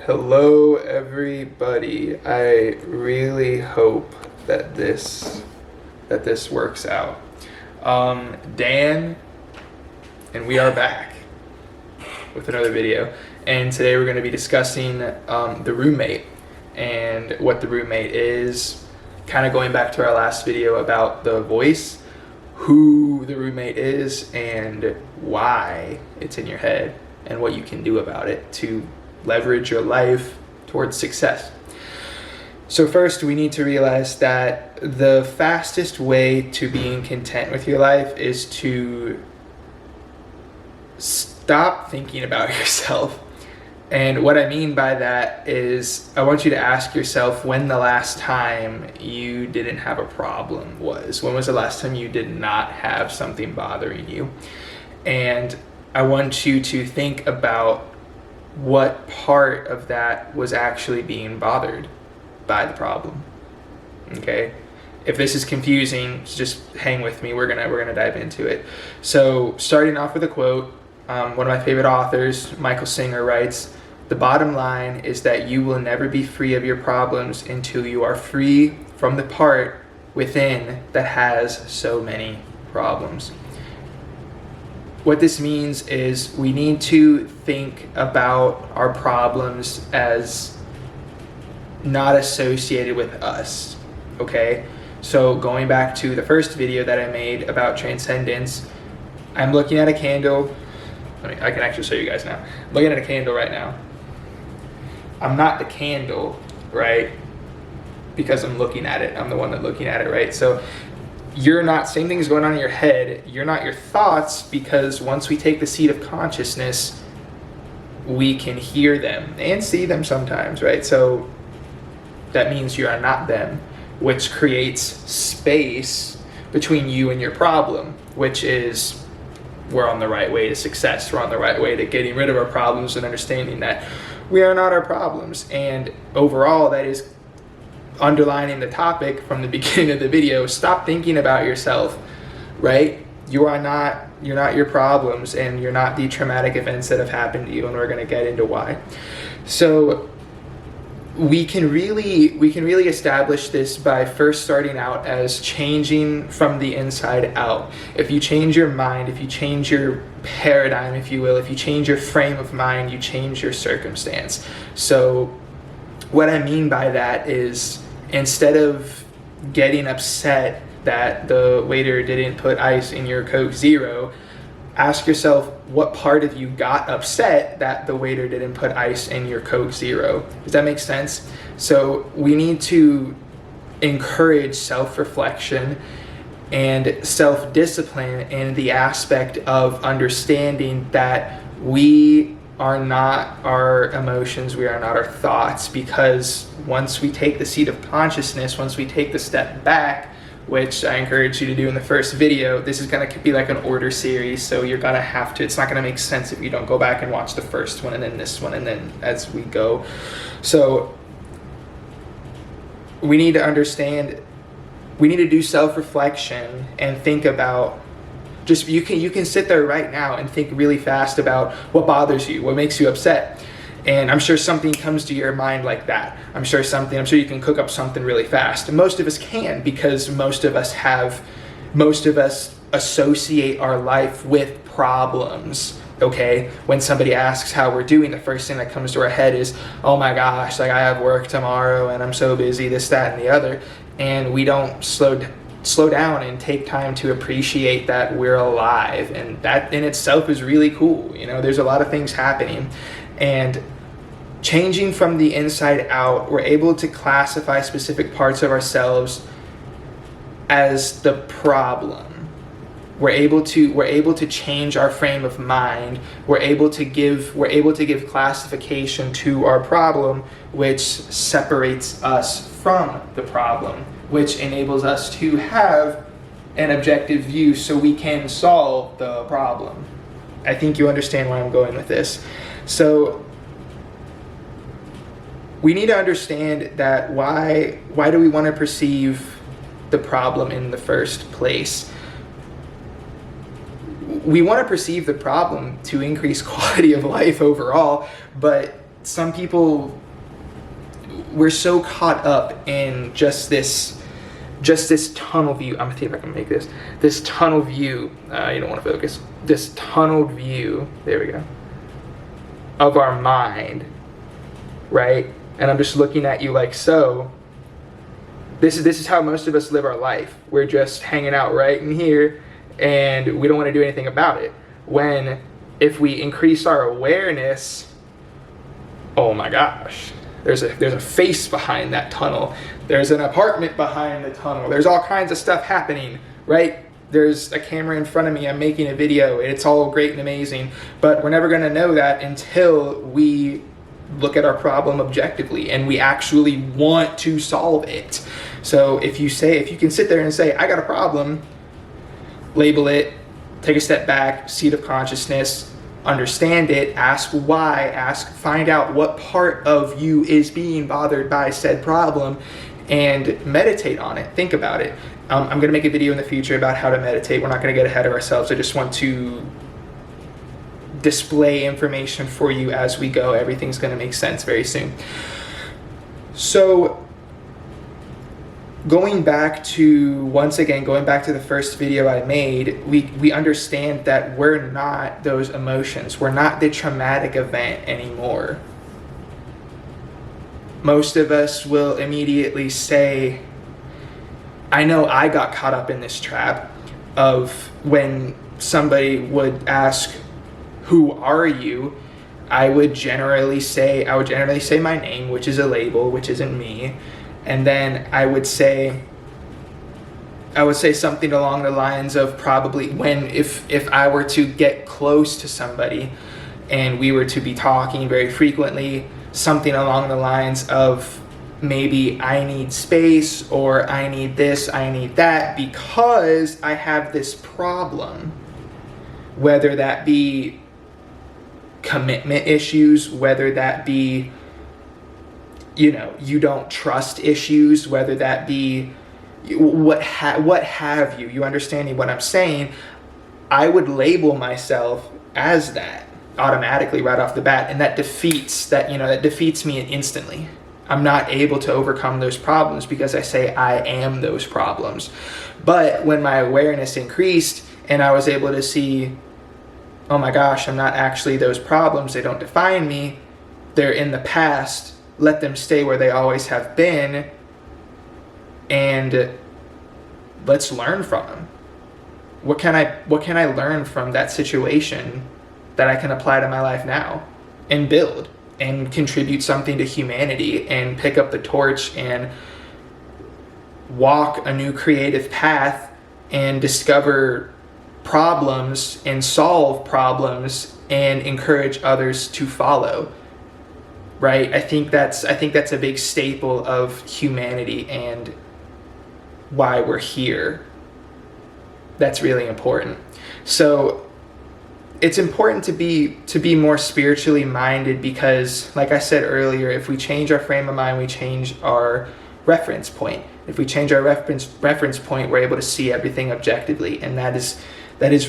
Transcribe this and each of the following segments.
Hello everybody. I really hope that this works out. Dan, and we are back with another video. And today we're going to be discussing the roommate and what the roommate is, kind of going back to our last video about the voice, who the roommate is and why it's in your head and what you can do about it to leverage your life towards success. So first, we need to realize that the fastest way to being content with your life is to stop thinking about yourself. And what I mean by that is I want you to ask yourself when the last time you didn't have a problem was. When was the last time you did not have something bothering you? And I want you to think about what part of that was actually being bothered by the problem. Okay? If this is confusing, just hang with me. We're gonna dive into it. So, starting off with a quote, one of my favorite authors, Michael Singer, writes, "The bottom line is that you will never be free of your problems until you are free from the part within that has so many problems." What this means is we need to think about our problems as not associated with us, okay? So going back to the first video that I made about transcendence, I'm looking at a candle. I can actually show you guys now. I'm looking at a candle right now. I'm not the candle, right? Because I'm looking at it. I'm the one that's looking at it, right? So you're not, same thing is going on in your head. You're not your thoughts, because once we take the seat of consciousness, we can hear them and see them sometimes, right? So that means you are not them, which creates space between you and your problem, which is we're on the right way to success. We're on the right way to getting rid of our problems and understanding that we are not our problems. And overall, that is underlining the topic from the beginning of the video. Stop thinking about yourself, right? You're not your problems, and you're not the traumatic events that have happened to you, and we're going to get into why. So we can really establish this by first starting out as changing from the inside out. If you change your mind, if you change your paradigm, if you will, if you change your frame of mind, you change your circumstance. So what I mean by that is, instead of getting upset that the waiter didn't put ice in your Coke Zero, ask yourself what part of you got upset that the waiter didn't put ice in your Coke Zero. Does that make sense? So we need to encourage self-reflection and self-discipline in the aspect of understanding that we are not our emotions, we are not our thoughts, because once we take the seat of consciousness, once we take the step back, which I encourage you to do in the first video, this is going to be like an order series, so you're going to have to, it's not going to make sense if you don't go back and watch the first one and then this one and then as we go. So we need to understand, we need to do self-reflection and think about, just you can sit there right now and think really fast about what bothers you, what makes you upset. And I'm sure something comes to your mind like that. I'm sure you can cook up something really fast. And most of us can, because most of us associate our life with problems. Okay? When somebody asks how we're doing, the first thing that comes to our head is, oh my gosh, like I have work tomorrow and I'm so busy, this, that, and the other. And we don't slow down and take time to appreciate that we're alive, and that in itself is really cool. You know, there's a lot of things happening, and changing from the inside out, we're able to classify specific parts of ourselves as the problem. We're able to change our frame of mind. We're able to give classification to our problem, which separates us from the problem, which enables us to have an objective view so we can solve the problem. I think you understand where I'm going with this. So we need to understand that why do we want to perceive the problem in the first place? We want to perceive the problem to increase quality of life overall, but some people, we're so caught up in just this tunnel view. I'm gonna see if I can make this tunnel view. You don't want to focus. This tunnel view. There we go. Of our mind, right? And I'm just looking at you like so. This is how most of us live our life. We're just hanging out right in here, and we don't want to do anything about it. When if we increase our awareness, oh my gosh, there's a face behind that tunnel. There's an apartment behind the tunnel. There's all kinds of stuff happening, right? There's a camera in front of me. I'm making a video. It's all great and amazing, but we're never going to know that until we look at our problem objectively and we actually want to solve it. So if you can sit there and say, I got a problem, label it, take a step back, seat of consciousness, understand it, ask why, find out what part of you is being bothered by said problem, and meditate on it. Think about it. I'm going to make a video in the future about how to meditate. We're not going to get ahead of ourselves. I just want to display information for you as we go. Everything's going to make sense very soon. So going back to the first video I made, we understand that we're not those emotions. We're not the traumatic event anymore. Most of us will immediately say, I know I got caught up in this trap of when somebody would ask, who are you? I would generally say my name, which is a label, which isn't me. And then I would say something along the lines of probably if I were to get close to somebody and we were to be talking very frequently, something along the lines of maybe I need space, or I need this, I need that, because I have this problem, whether that be commitment issues, whether that be, you don't trust issues, whether that be what have you. You understanding what I'm saying? I would label myself as that automatically right off the bat, and that defeats me instantly. I'm not able to overcome those problems because I say I am those problems. But when my awareness increased and I was able to see, oh my gosh, I'm not actually those problems. They don't define me. They're in the past. Let them stay where they always have been. And let's learn from them. What can I learn from that situation that I can apply to my life now and build and contribute something to humanity and pick up the torch and walk a new creative path and discover problems and solve problems and encourage others to follow, right? I think that's a big staple of humanity and why we're here. That's really important. So it's important to be more spiritually minded because, like I said earlier, if we change our frame of mind, we change our reference point. If we change our reference point, we're able to see everything objectively, and that is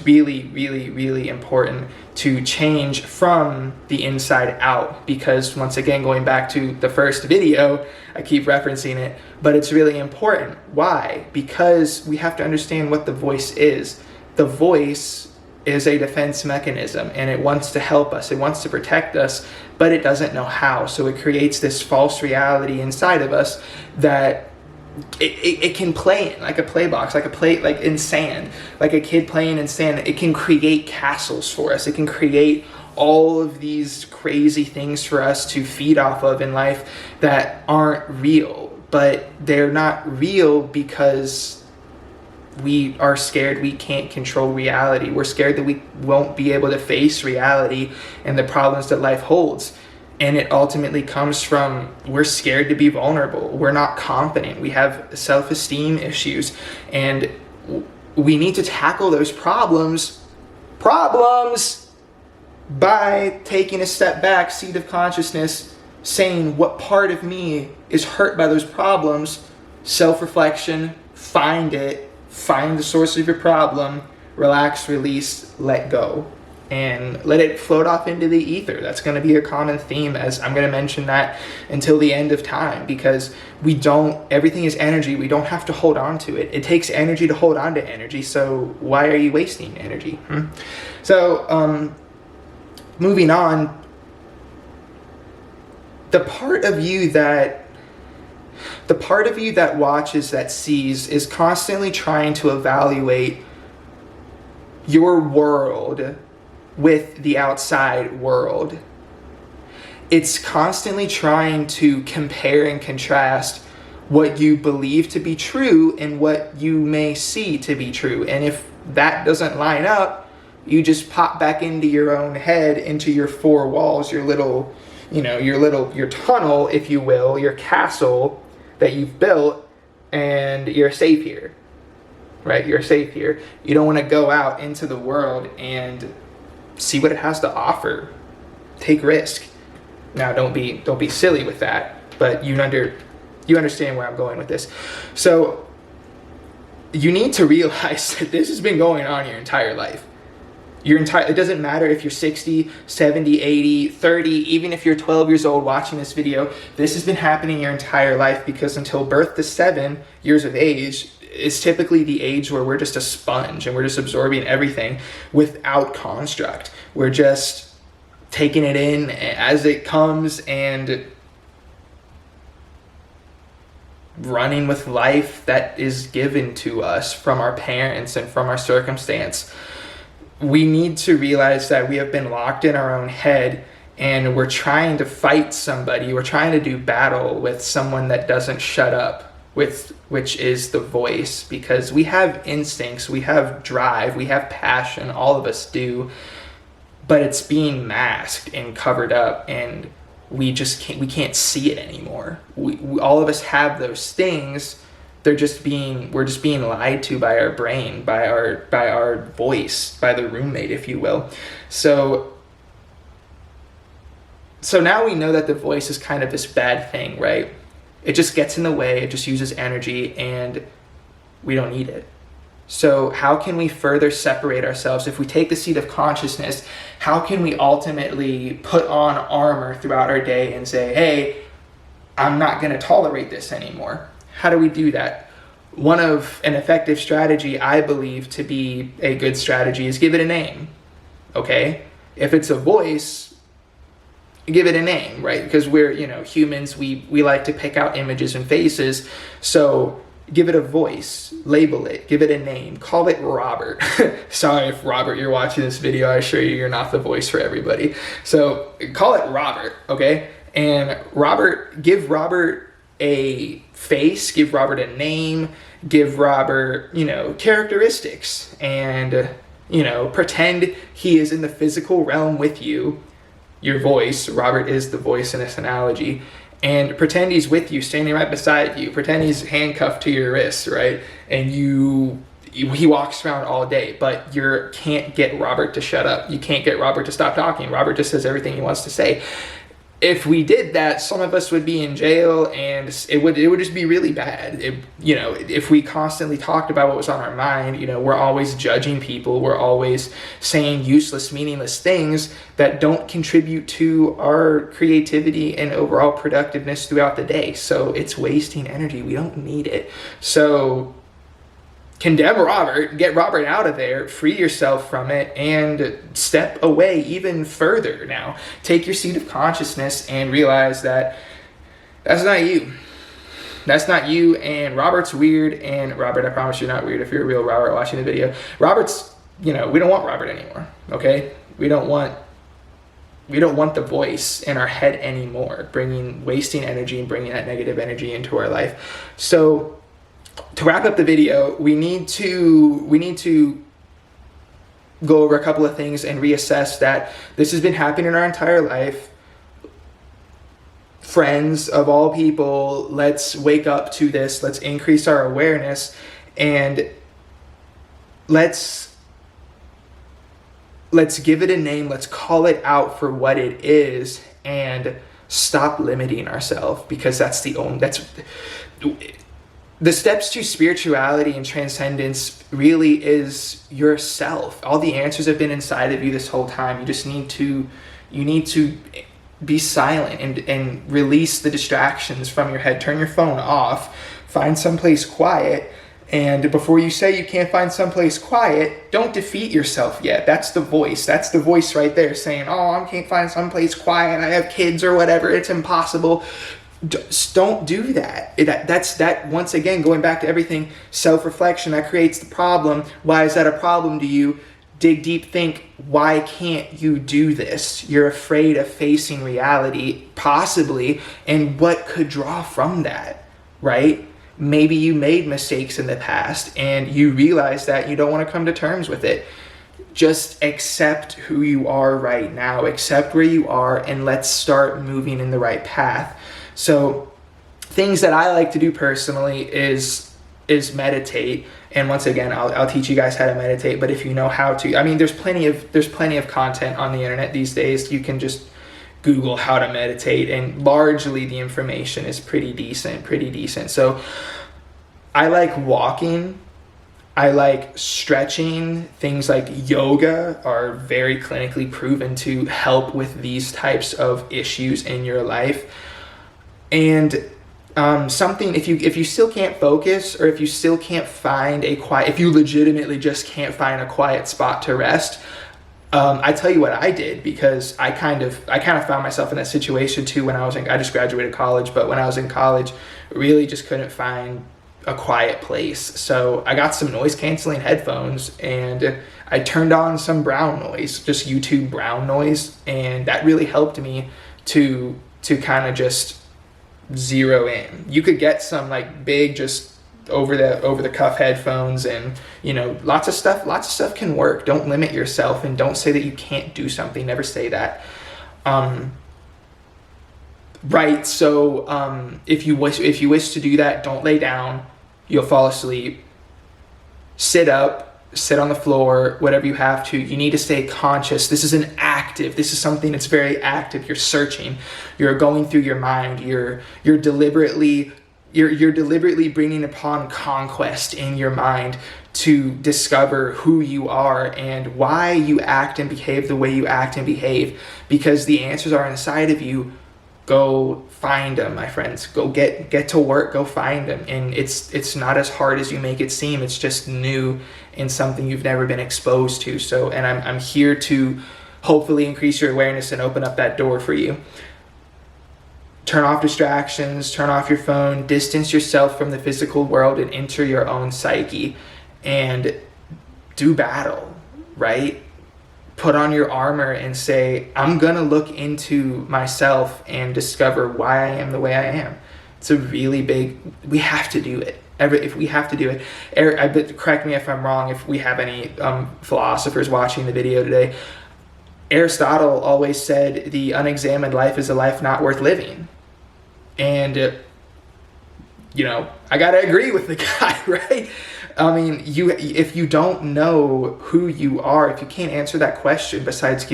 really, really, really important to change from the inside out. Because once again, going back to the first video, I keep referencing it, but it's really important. Why? Because we have to understand what the voice is. The voice is a defense mechanism, and it wants to help us, it wants to protect us, but it doesn't know how. So it creates this false reality inside of us that it can play in like a play box, like in sand, like a kid playing in sand. It can create castles for us. It can create all of these crazy things for us to feed off of in life that aren't real, but they're not real because we are scared we can't control reality. We're scared that we won't be able to face reality and the problems that life holds. And it ultimately comes from, we're scared to be vulnerable. We're not confident. We have self-esteem issues. And we need to tackle those problems by taking a step back, seat of consciousness, saying what part of me is hurt by those problems, self-reflection, find it, find the source of your problem, relax, release, let go. and let it float off into the ether. That's going to be a common theme, as I'm going to mention that until the end of time, because everything is energy. We don't have to hold on to it. It takes energy to hold on to energy. So why are you wasting energy? So moving on, the part of you that watches, that sees, is constantly trying to evaluate your world with the outside world. It's constantly trying to compare and contrast what you believe to be true and what you may see to be true. And if that doesn't line up, you just pop back into your own head, into your four walls, your tunnel, if you will, your castle that you've built, and you're safe here, right? You're safe here. You don't want to go out into the world and see what it has to offer. Take risk. Now, don't be silly with that, but you understand where I'm going with this. So you need to realize that this has been going on your entire life. It doesn't matter if you're 60, 70, 80, 30, even if you're 12 years old watching this video, this has been happening your entire life, because until birth to 7 years of age is typically the age where we're just a sponge and we're just absorbing everything without construct. We're just taking it in as it comes and running with life that is given to us from our parents and from our circumstance. We need to realize that we have been locked in our own head, and we're trying to fight somebody. We're trying to do battle with someone that doesn't shut up, which is the voice, because we have instincts, we have drive, we have passion, all of us do, but it's being masked and covered up, and we can't see it anymore. We all of us have those things. We're just being lied to by our brain, by our voice, by the roommate, if you will. So now we know that the voice is kind of this bad thing, right? It just gets in the way, it just uses energy, and we don't need it. So how can we further separate ourselves? If we take the seat of consciousness, how can we ultimately put on armor throughout our day and say, hey, I'm not going to tolerate this anymore? How do we do that? An effective strategy, I believe to be a good strategy, is give it a name, okay? If it's a voice, give it a name, right? Because we're, humans, we like to pick out images and faces. So give it a voice, label it, give it a name, call it Robert. Sorry if Robert, you're watching this video, I assure you, you're not the voice for everybody. So call it Robert, okay? And give Robert a face, give Robert a name, give Robert, characteristics, and, pretend he is in the physical realm with you, your voice. Robert is the voice in this analogy, and pretend he's with you, standing right beside you. Pretend he's handcuffed to your wrist, right? And he walks around all day, but you can't get Robert to shut up. You can't get Robert to stop talking. Robert just says everything he wants to say. If we did that, some of us would be in jail, and it would just be really bad. If we constantly talked about what was on our mind, we're always judging people. We're always saying useless, meaningless things that don't contribute to our creativity and overall productiveness throughout the day. So it's wasting energy. We don't need it. So condemn Robert, get Robert out of there, free yourself from it, and step away even further now. Take your seat of consciousness and realize that that's not you. That's not you, and Robert's weird, and Robert, I promise you're not weird if you're a real Robert watching the video. Robert's, we don't want Robert anymore, okay? We don't want the voice in our head anymore, wasting energy and bringing that negative energy into our life. So to wrap up the video, we need to go over a couple of things and reassess that this has been happening our entire life. Friends of all people, let's wake up to this. Let's increase our awareness, and let's give it a name. Let's call it out for what it is, and stop limiting ourselves, because the steps to spirituality and transcendence really is yourself. All the answers have been inside of you this whole time. You just need to be silent and release the distractions from your head. Turn your phone off, find someplace quiet. And before you say you can't find someplace quiet, don't defeat yourself yet. That's the voice. That's the voice right there saying, oh, I can't find someplace quiet. I have kids or whatever. It's impossible. Just don't do that. That's once again, going back to everything, self-reflection, that creates the problem. Why is that a problem to you? Dig deep, think, why can't you do this? You're afraid of facing reality, possibly, and what could draw from that, right? Maybe you made mistakes in the past and you realize that you don't want to come to terms with it. Just accept who you are right now, accept where you are, and let's start moving in the right path. So things that I like to do personally is meditate. And once again, I'll teach you guys how to meditate. But if you know how to, I mean, there's plenty of content on the internet these days. You can just Google how to meditate, and largely the information is pretty decent. So I like walking. I like stretching. Things like yoga are very clinically proven to help with these types of issues in your life. And something, if you still can't focus, or if you still can't find if you legitimately just can't find a quiet spot to rest, I tell you what I did, because I kind of found myself in that situation too when I just graduated college, but when I was in college, really just couldn't find a quiet place. So I got some noise canceling headphones and I turned on some brown noise, just YouTube brown noise, and that really helped me to kind of just zero in. You could get some like big, just over the cuff headphones, and lots of stuff can work. Don't limit yourself, and don't say that you can't do something. Never say that. Right. So if you wish to do that, don't lay down. You'll fall asleep. Sit up, sit on the floor, whatever you have to. You need to stay conscious. This is something that's very active. You're searching, you're going through your mind, you're deliberately bringing upon conquest in your mind to discover who you are and why you act and behave the way you act and behave, because the answers are inside of you. Go find them, my friends. Go get to work, go find them. And it's not as hard as you make it seem. It's just new and something you've never been exposed to. So, and I'm here to hopefully increase your awareness and open up that door for you. Turn off distractions, turn off your phone, distance yourself from the physical world and enter your own psyche and do battle, right? Put on your armor and say, I'm gonna look into myself and discover why I am the way I am. It's a really big, we have to do it. If we have to do it. Correct me if I'm wrong, if we have any philosophers watching the video today. Aristotle always said the unexamined life is a life not worth living. And, I gotta agree with the guy, right? I mean, if you don't know who you are, if you can't answer that question besides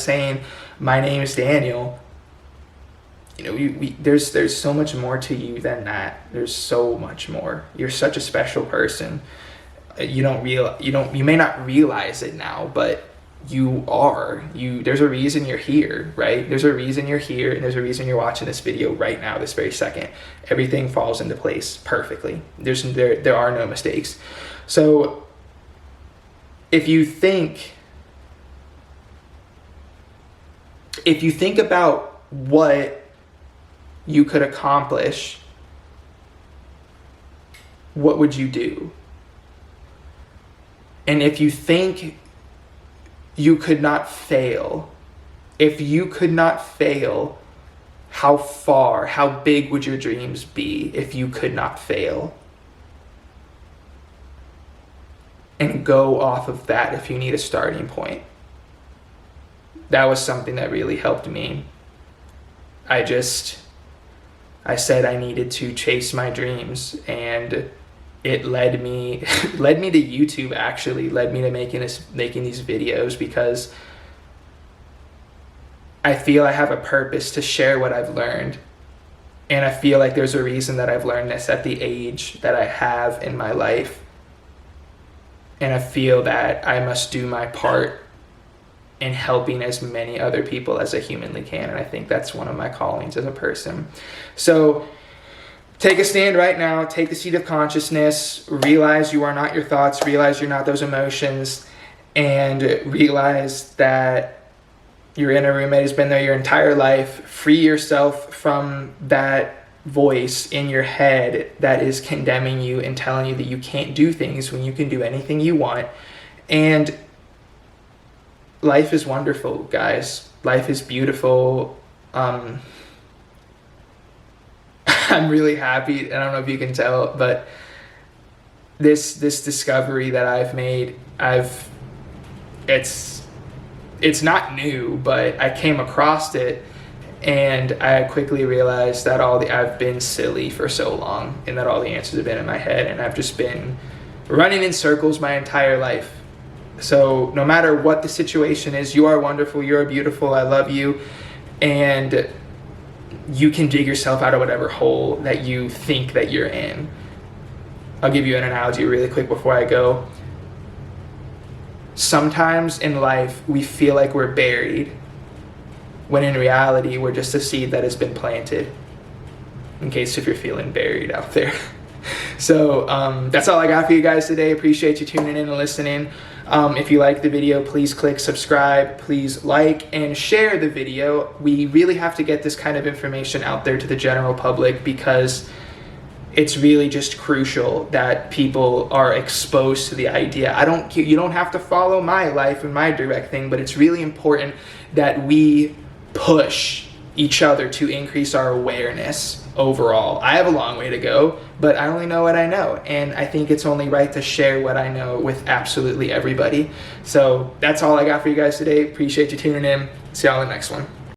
saying, my name is Daniel, there's so much more to you than that. There's so much more. You're such a special person. You may not realize it now, but you are. There's a reason you're here, right? There's a reason you're here, and there's a reason you're watching this video right now, this very second. Everything falls into place perfectly. There are no mistakes. So if you think about what you could accomplish, what would you do? And if you think you could not fail, how big would your dreams be if you could not fail? And go off of that if you need a starting point. That was something that really helped me. I said I needed to chase my dreams, and it led me to YouTube. Actually led me to making these videos, because I feel I have a purpose to share what I've learned. And I feel like there's a reason that I've learned this at the age that I have in my life. And I feel that I must do my part in helping as many other people as I humanly can. And I think that's one of my callings as a person. So take a stand right now. Take the seat of consciousness. Realize you are not your thoughts. Realize you're not those emotions. And realize that your inner roommate has been there your entire life. Free yourself from that voice in your head that is condemning you and telling you that you can't do things when you can do anything you want. And life is wonderful, guys. Life is beautiful. I'm really happy. I don't know if you can tell, but this discovery that I've made, it's not new, but I came across it and I quickly realized that I've been silly for so long, and that all the answers have been in my head, and I've just been running in circles my entire life. So no matter what the situation is, you are wonderful, you are beautiful, I love you, and you can dig yourself out of whatever hole that you think that you're in. I'll give you an analogy really quick before I go. Sometimes in life we feel like we're buried, when in reality we're just a seed that has been planted, in case if you're feeling buried out there. So that's all I got for you guys today. Appreciate you tuning in and listening. If you like the video, please click subscribe. Please like and share the video. We really have to get this kind of information out there to the general public, because it's really just crucial that people are exposed to the idea. You don't have to follow my life and my direct thing, but it's really important that we push each other to increase our awareness overall. I have a long way to go, but I only know what I know, and I think it's only right to share what I know with absolutely everybody. So that's all I got for you guys today. Appreciate you tuning in. See y'all in the next one.